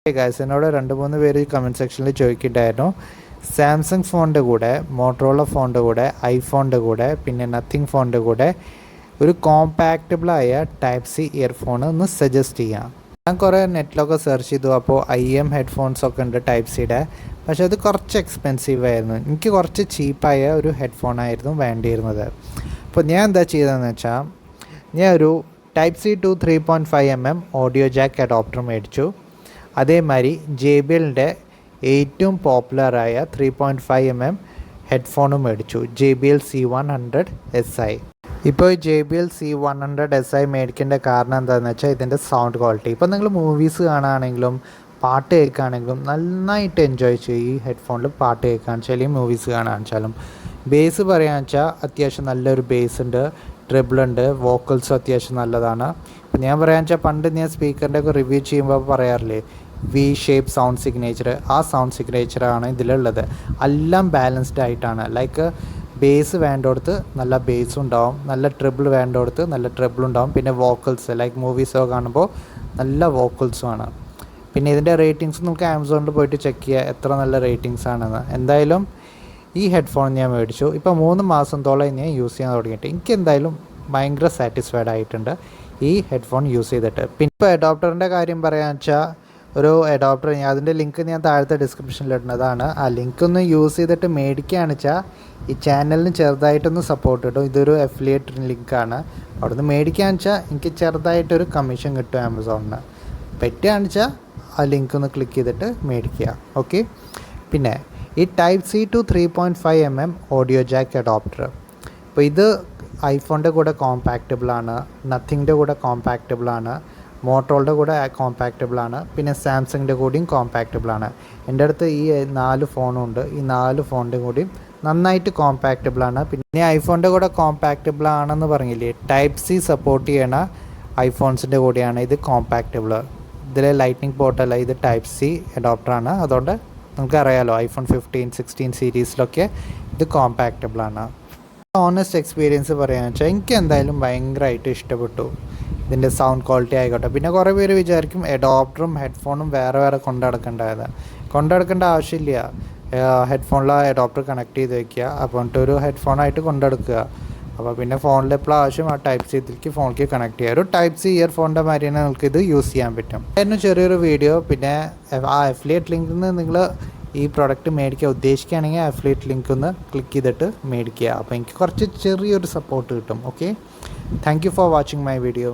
Guys എന്നോട് 2-3 പേര് comment സെക്ഷനിൽ ചോദിക്കുന്നുണ്ടായിരുന്നു സാംസങ് ഫോണിൻ്റെ കൂടെ മോട്ടറോള ഫോണിൻ്റെ കൂടെ ഐഫോണിൻ്റെ കൂടെ പിന്നെ നത്തിങ് ഫോണിൻ്റെ കൂടെ ഒരു കോമ്പാക്റ്റബിളായ ടൈപ്പ് സി ഇയർഫോൺ ഒന്ന് സജസ്റ്റ് ചെയ്യാം. ഞാൻ കുറേ നെറ്റിലൊക്കെ സെർച്ച് ചെയ്തു. അപ്പോൾ IM ഹെഡ്ഫോൺസൊക്കെ ഉണ്ട് ടൈപ്പ് സിയുടെ. പക്ഷേ അത് കുറച്ച് എക്സ്പെൻസീവ് ആയിരുന്നു. എനിക്ക് കുറച്ച് ചീപ്പായ ഒരു ഹെഡ്ഫോണായിരുന്നു വേണ്ടിയിരുന്നത്. അപ്പോൾ ഞാൻ എന്താ ചെയ്തതെന്ന് വെച്ചാൽ ഞാൻ ഒരു type C to 3.5mm audio jack adapter മേടിച്ചു. അതേമാതിരി JBLൻ്റെ ഏറ്റവും പോപ്പുലറായ 3.5mm ഹെഡ്ഫോണും മേടിച്ചു, JBL C100SI. ഇപ്പോൾ ഈ JBL C100SI മേടിക്കേണ്ട കാരണം എന്താണെന്ന് വെച്ചാൽ ഇതിൻ്റെ സൗണ്ട് ക്വാളിറ്റി. ഇപ്പോൾ നിങ്ങൾ മൂവീസ് കാണുകയാണെങ്കിലും പാട്ട് കേൾക്കുകയാണെങ്കിലും നന്നായിട്ട് എൻജോയ് ചെയ്യും ഈ ഹെഡ്ഫോണിൽ. പാട്ട് കേൾക്കുകയാണെന്ന് വെച്ചാൽ മൂവീസ് കാണുകയാണെന്ന് വെച്ചാലും ബേസ് പറയുകയാണെന്ന് വെച്ചാൽ അത്യാവശ്യം നല്ലൊരു ബേസ് ഉണ്ട്, ട്രിബിളുണ്ട്, വോക്കൽസും അത്യാവശ്യം നല്ലതാണ്. ഇപ്പോൾ ഞാൻ പറയാന്ന് വെച്ചാൽ പണ്ട് ഞാൻ സ്പീക്കറിൻ്റെ ഒക്കെ റിവ്യൂ ചെയ്യുമ്പോൾ പറയാറില്ലേ V ഷേപ്പ് സൗണ്ട് സിഗ്നേച്ചർ, ആ സൗണ്ട് സിഗ്നേച്ചറാണ് ഇതിലുള്ളത്. എല്ലാം ബാലൻസ്ഡ് ആയിട്ടാണ്. ലൈക്ക് ബേസ് വേണ്ടടുത്ത് നല്ല ബേസും ഉണ്ടാവും, നല്ല ട്രിബിൾ വേണ്ടടുത്ത് നല്ല ട്രിബിൾ ഉണ്ടാവും. പിന്നെ വോക്കൽസ് ലൈക്ക് മൂവീസൊക്കെ കാണുമ്പോൾ നല്ല വോക്കൽസുമാണ്. പിന്നെ ഇതിൻ്റെ റേറ്റിങ്സ് നമുക്ക് ആമസോണിൽ പോയിട്ട് ചെക്ക് ചെയ്യുക എത്ര നല്ല റേറ്റിങ്സ് ആണെന്ന്. എന്തായാലും ഈ ഹെഡ്ഫോൺ ഞാൻ മേടിച്ചു. ഇപ്പോൾ 3 മാസത്തോളം ഞാൻ യൂസ് ചെയ്യാൻ തുടങ്ങിയിട്ട് എനിക്ക് എന്തായാലും ഭയങ്കര സാറ്റിസ്ഫൈഡ് ആയിട്ടുണ്ട് ഈ ഹെഡ്ഫോൺ യൂസ് ചെയ്തിട്ട്. പിന്നെ ഇപ്പോൾ അഡോപ്റ്ററിൻ്റെ കാര്യം പറയാന്ന് വെച്ചാൽ ഒരു അഡോപ്റ്റർ അതിൻ്റെ ലിങ്ക് ഞാൻ താഴത്തെ ഡിസ്ക്രിപ്ഷനിൽ ഇടുന്നതാണ്. ആ ലിങ്ക് ഒന്ന് യൂസ് ചെയ്തിട്ട് മേടിക്കുകയാണെന്ന് വെച്ചാൽ ഈ ചാനലിന് ചെറുതായിട്ടൊന്ന് സപ്പോർട്ട് കിട്ടും. ഇതൊരു അഫിലിയേറ്റ് ലിങ്കാണ്. അവിടെ നിന്ന് മേടിക്കുകയെന്ന് വെച്ചാൽ എനിക്ക് ചെറുതായിട്ടൊരു കമ്മീഷൻ കിട്ടും ആമസോണിന്. പറ്റുകയാണെന്ന് വെച്ചാൽ ആ ലിങ്ക് ഒന്ന് ക്ലിക്ക് ചെയ്തിട്ട് മേടിക്കുക. ഓക്കെ. പിന്നെ ഈ type C to 3.5mm audio jack adapter, ഇപ്പോൾ ഇത് ഐഫോണിൻ്റെ കൂടെ കോമ്പാക്റ്റബിളാണ്, നത്തിങ്ങിൻ്റെ കൂടെ കോമ്പാക്റ്റബിളാണ്, മോട്ടോളുടെ കൂടെ കോമ്പാക്റ്റബിളാണ്, പിന്നെ സാംസങ്ങിൻ്റെ കൂടിയും കോമ്പാക്റ്റബിളാണ്. എൻ്റെ അടുത്ത് ഈ 4 ഫോണുണ്ട്. ഈ 4 ഫോണിൻ്റെ കൂടിയും നന്നായിട്ട് കോമ്പാക്റ്റബിളാണ്. പിന്നെ ഐഫോണിൻ്റെ കൂടെ കോമ്പാക്റ്റബിളാണെന്ന് പറഞ്ഞില്ലേ, ടൈപ്പ് സി സപ്പോർട്ട് ചെയ്യണ ഐഫോൺസിൻ്റെ കൂടെയാണ് ഇത് കോമ്പാക്റ്റബിൾ. ഇതിൽ ലൈറ്റ്നിങ് പോർട്ടല്ല, ഇത് ടൈപ്പ് സി അഡോപ്റ്ററാണ്. അതുകൊണ്ട് നമുക്കറിയാലോ iPhone 15, 16 സീരീസിലൊക്കെ ഇത് കോമ്പാക്റ്റബിളാണ്. ഓണസ്റ്റ് എക്സ്പീരിയൻസ് പറയുകയെന്ന് വെച്ചാൽ എനിക്ക് എന്തായാലും ഭയങ്കരമായിട്ട് ഇഷ്ടപ്പെട്ടു ഇതിൻ്റെ സൗണ്ട് ക്വാളിറ്റി ആയിക്കോട്ടെ. പിന്നെ കുറേ പേര് വിചാരിക്കും അഡോപ്റ്ററും ഹെഡ്ഫോണും വേറെ കൊണ്ടുനടക്കേണ്ട ആവശ്യമില്ല. ഹെഡ്ഫോണിൽ അഡോപ്റ്റർ കണക്ട് ചെയ്ത് വയ്ക്കുക, അപ്പോൾ എന്നിട്ടൊരു ഹെഡ്ഫോണായിട്ട് കൊണ്ടെടുക്കുക. അപ്പോൾ പിന്നെ ഫോണിൽ എപ്പോഴും ആവശ്യം ആ ടൈപ്പ് സി ഇതിലേക്ക് ഫോണിലേക്ക് കണക്ട് ചെയ്യുക. ഒരു ടൈപ്പ് സി ഇയർഫോണിൻ്റെ മാതിരി തന്നെ നിങ്ങൾക്ക് ഇത് യൂസ് ചെയ്യാൻ പറ്റും. അതിന് ചെറിയൊരു വീഡിയോ. പിന്നെ ആ അഫിലിയേറ്റ് ലിങ്കിൽ നിന്ന് നിങ്ങൾ ഈ പ്രോഡക്റ്റ് മേടിക്കാൻ ഉദ്ദേശിക്കുകയാണെങ്കിൽ അഫിലിയേറ്റ് ലിങ്ക് ഒന്ന് ക്ലിക്ക് ചെയ്തിട്ട് മേടിക്കുക. അപ്പോൾ എനിക്ക് കുറച്ച് ചെറിയൊരു സപ്പോർട്ട് കിട്ടും. Okay. Thank you for watching my video.